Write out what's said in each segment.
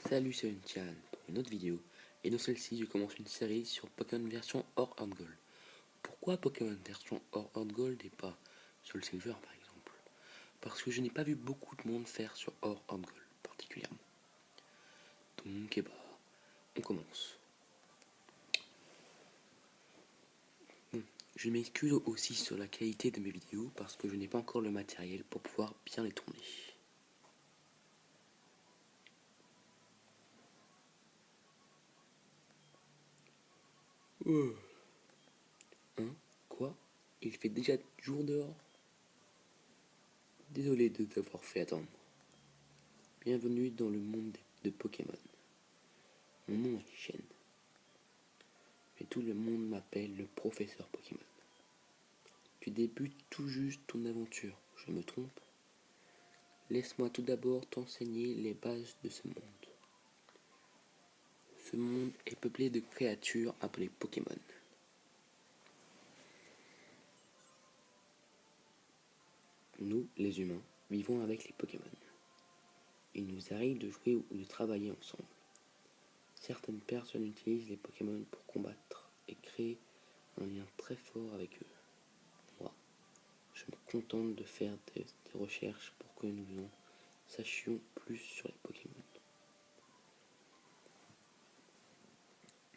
Salut, c'est Tian pour une autre vidéo, et dans celle-ci je commence une série sur Pokémon version Or Earth Gold. Pourquoi Pokémon version Or Earth Gold et pas Soul Silver par exemple? Parce que je n'ai pas vu beaucoup de monde faire sur Or Earth Gold particulièrement. Donc on commence. Bon, je m'excuse aussi sur la qualité de mes vidéos parce que je n'ai pas encore le matériel pour pouvoir bien les tourner. Hein? Quoi? Il fait déjà jour dehors? Désolé de t'avoir fait attendre. Bienvenue dans le monde de Pokémon. Mon nom est Shen, mais tout le monde m'appelle le professeur Pokémon. Tu débutes tout juste ton aventure, je me trompe? Laisse-moi tout d'abord t'enseigner les bases de ce monde. Ce monde est peuplé de créatures appelées Pokémon. Nous, les humains, vivons avec les Pokémon. Il nous arrive de jouer ou de travailler ensemble. Certaines personnes utilisent les Pokémon pour combattre et créer un lien très fort avec eux. Moi, je me contente de faire des recherches pour que nous en sachions plus sur les Pokémon.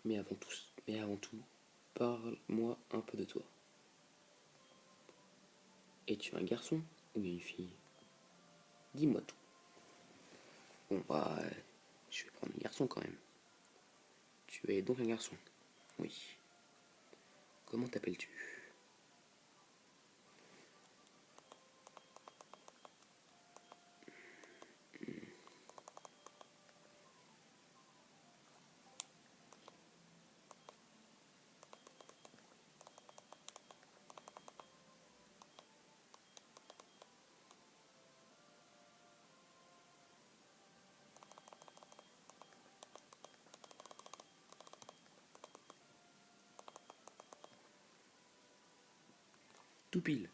Mais avant tout, parle-moi un peu de toi. Es-tu un garçon ou une fille? Dis-moi tout. Bon je vais prendre un garçon quand même. Tu es donc un garçon? Oui. Comment t'appelles-tu? Tout pile.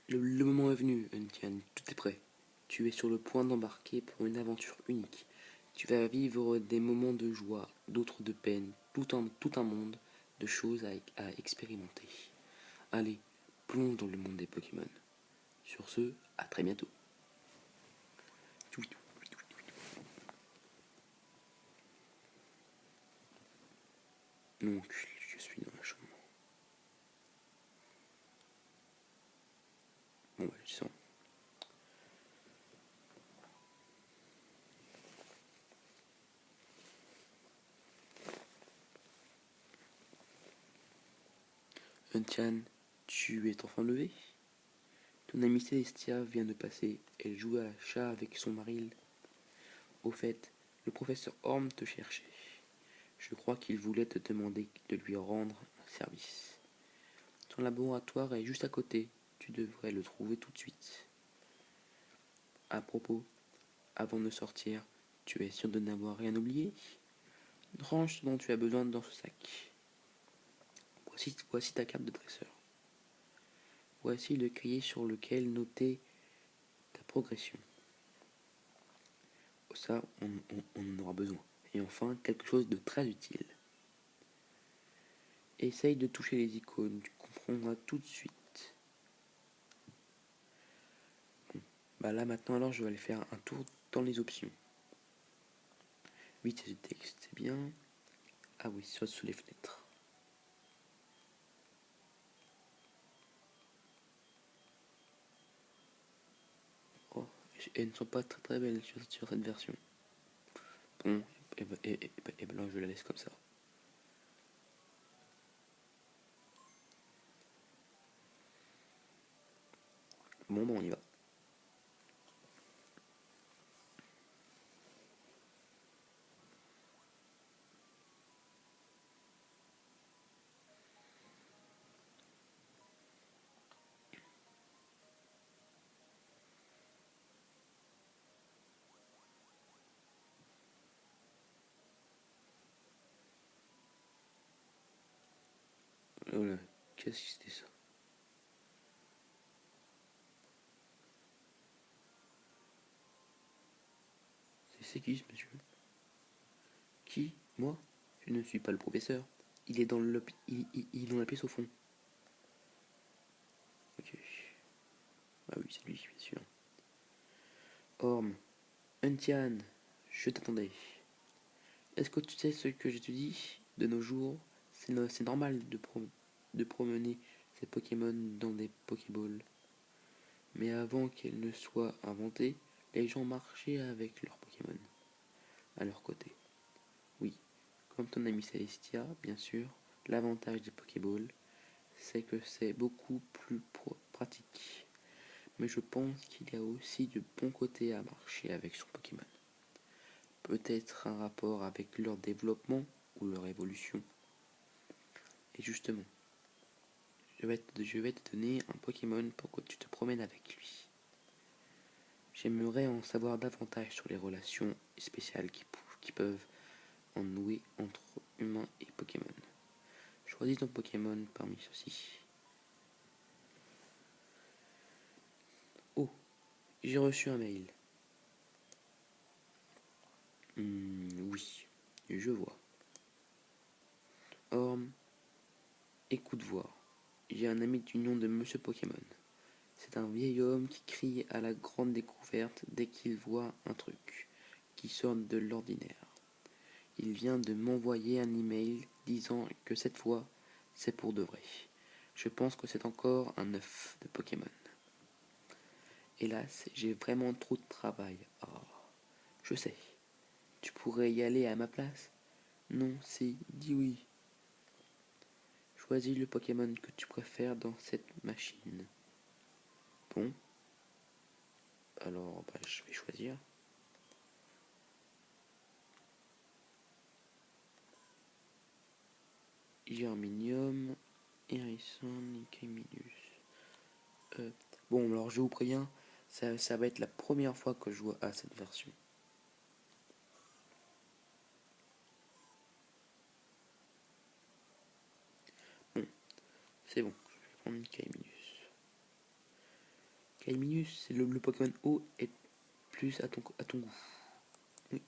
Le moment est venu, Untian, tout est prêt. Tu es sur le point d'embarquer pour une aventure unique. Tu vas vivre des moments de joie, d'autres de peine, tout un monde de choses à expérimenter. Allez, plonge dans le monde des Pokémon. Sur ce, à très bientôt. Donc, je suis dans la chambre. Bon, je sens. Unchan, tu es enfin levé? Ton amie Célestia vient de passer. Elle joue à la chat avec son mari. Au fait, le professeur Orm te cherchait. Je crois qu'il voulait te demander de lui rendre un service. Son laboratoire est juste à côté. Tu devrais le trouver tout de suite. À propos, avant de sortir, tu es sûr de n'avoir rien oublié? Range ce dont tu as besoin dans ce sac. Voici ta carte de dresseur. Voici le cahier sur lequel noter ta progression. Ça, on en aura besoin. Et enfin, quelque chose de très utile. Essaye de toucher les icônes, tu comprendras tout de suite. Bon, là maintenant, alors je vais aller faire un tour dans les options. Vitesse de texte, c'est bien. Ah oui, sous les fenêtres. Oh, elles ne sont pas très belles sur cette version. Bon, et ben là, je la laisse comme ça. Bon, on y va. Voilà. Qu'est-ce que c'était ça? C'est qui ce monsieur? Qui? Moi? Je ne suis pas le professeur. Il est dans il est dans la pièce au fond. Ok. Ah oui, c'est lui, bien sûr. Orm, Untian, je t'attendais. Est-ce que tu sais ce que je te dis? De nos jours, c'est normal de promener ces Pokémon dans des Pokéballs. Mais avant qu'elles ne soient inventées, les gens marchaient avec leurs Pokémon à leur côté. Oui, comme ton ami Celestia, bien sûr, l'avantage des Pokéballs, c'est que c'est beaucoup plus pratique. Mais je pense qu'il y a aussi de bons côtés à marcher avec son Pokémon. Peut-être un rapport avec leur développement ou leur évolution. Et justement, je vais te donner un Pokémon pour que tu te promènes avec lui. J'aimerais en savoir davantage sur les relations spéciales qui peuvent en nouer entre humains et Pokémon. Choisis ton Pokémon parmi ceux-ci. Oh, j'ai reçu un mail. Oui, je vois. Orm, écoute voir. J'ai un ami du nom de Monsieur Pokémon. C'est un vieil homme qui crie à la grande découverte dès qu'il voit un truc qui sort de l'ordinaire. Il vient de m'envoyer un email disant que cette fois, c'est pour de vrai. Je pense que c'est encore un œuf de Pokémon. Hélas, j'ai vraiment trop de travail. Oh, je sais. Tu pourrais y aller à ma place? Non, si, dis oui. Choisis le Pokémon que tu préfères dans cette machine. Bon, alors je vais choisir. Germinium, Hérisson, Caminus. Bon, alors je vous préviens, ça va être la première fois que je joue à cette version. Bon, c'est bon, je vais prendre Caminus. Caminus, c'est le Pokémon haut est plus à ton goût. Oui.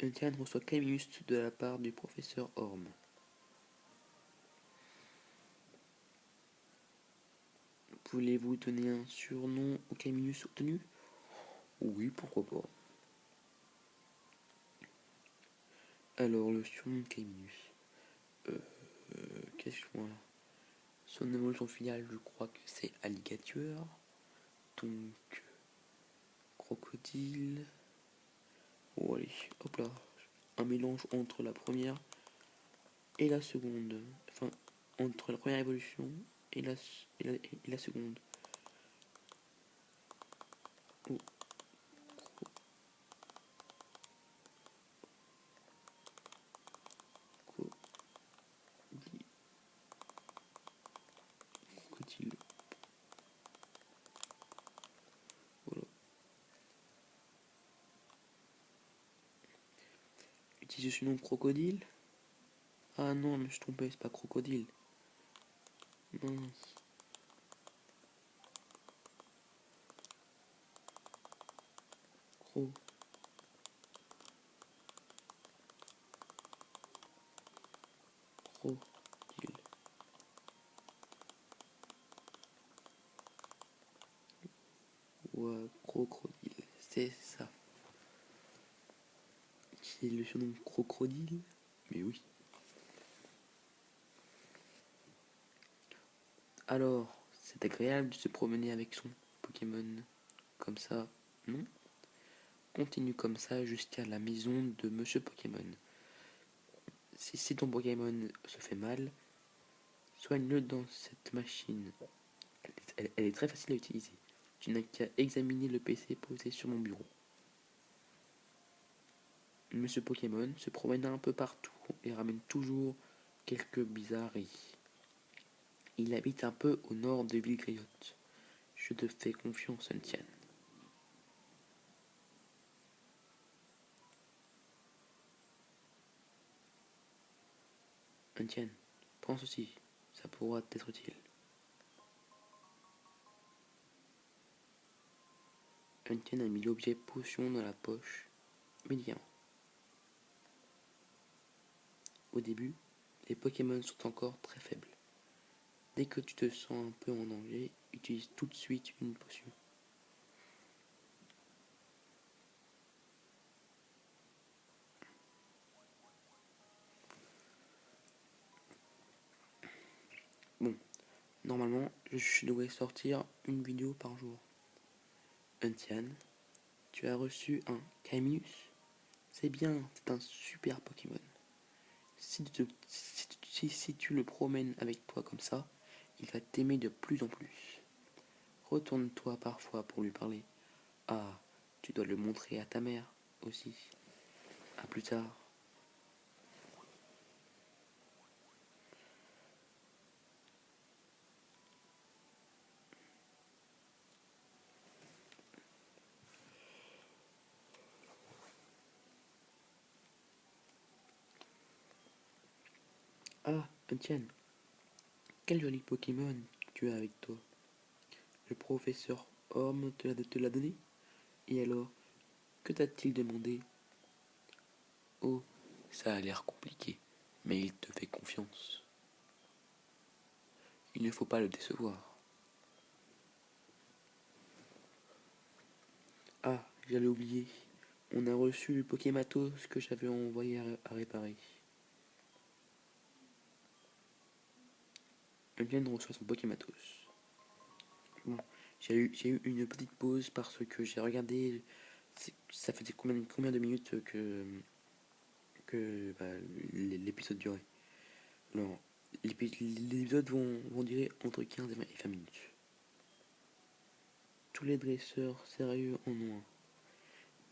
Untian reçoit Caminus de la part du professeur Orm. Voulez-vous donner un surnom au Caminus obtenu? Oui, pourquoi pas. Alors, le surnom de Caminus. Qu'est-ce que je vois là? Son évolution finale, je crois que c'est alligator. Donc, crocodile. Oh, allez, hop là. Un mélange entre la première et la seconde. Enfin, entre la première évolution et la seconde. Oh, crocodile. Voilà. Utilise ce nom crocodile. Ah non, mais je suis trompé, c'est pas crocodile. Mince. Crocodile. Ouais, crocodile, c'est ça. C'est le surnom crocodile? Mais oui. Alors, c'est agréable de se promener avec son Pokémon comme ça, non? Continue comme ça jusqu'à la maison de Monsieur Pokémon. Si ton Pokémon se fait mal, soigne-le dans cette machine. Elle est très facile à utiliser. Tu n'as qu'à examiner le PC posé sur mon bureau. Monsieur Pokémon se promène un peu partout et ramène toujours quelques bizarreries. Il habite un peu au nord de Villegriotte. Je te fais confiance, Untian. Tiens, prends ceci, ça pourra t'être utile. Tien a mis l'objet potion dans la poche, médicament. Au début, les Pokémon sont encore très faibles. Dès que tu te sens un peu en danger, utilise tout de suite une potion. Bon, normalement, je devrais sortir une vidéo par jour. Tian, tu as reçu un Caminus. C'est bien, c'est un super Pokémon. Si tu le promènes avec toi comme ça, il va t'aimer de plus en plus. Retourne-toi parfois pour lui parler. Ah, tu dois le montrer à ta mère aussi. À plus tard. Ah, Tian, quel joli Pokémon tu as avec toi. Le professeur Orme te l'a donné. Et alors, que t'a-t-il demandé? Oh, ça a l'air compliqué, mais il te fait confiance. Il ne faut pas le décevoir. Ah, j'allais oublier. On a reçu le Pokématos que j'avais envoyé à réparer. Eugène reçoit son Pokématos. Bon, j'ai eu une petite pause parce que j'ai regardé. Ça faisait combien de minutes que l'épisode durait. Alors, les épisodes vont durer entre 15 et 20 minutes. Tous les dresseurs sérieux en ont un.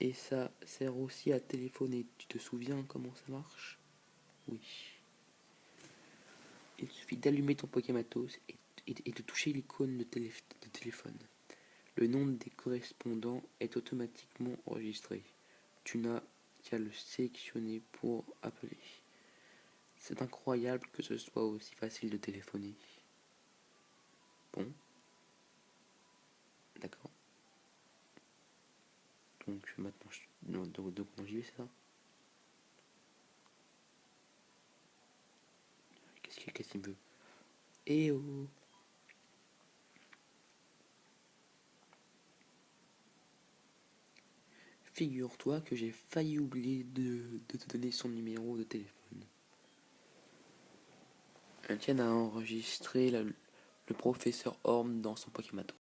Et ça sert aussi à téléphoner. Tu te souviens comment ça marche? Oui. Il suffit d'allumer ton Pokématos et de toucher l'icône de téléphone. Le nom des correspondants est automatiquement enregistré. Tu n'as qu'à le sélectionner pour appeler. C'est incroyable que ce soit aussi facile de téléphoner. Bon, d'accord. Donc maintenant, j'y vais, c'est ça? Qu'est-ce qu'il me veut? Eh oh! Figure-toi que j'ai failli oublier de te donner son numéro de téléphone. Etienne a enregistré le professeur Orm dans son Pokémon.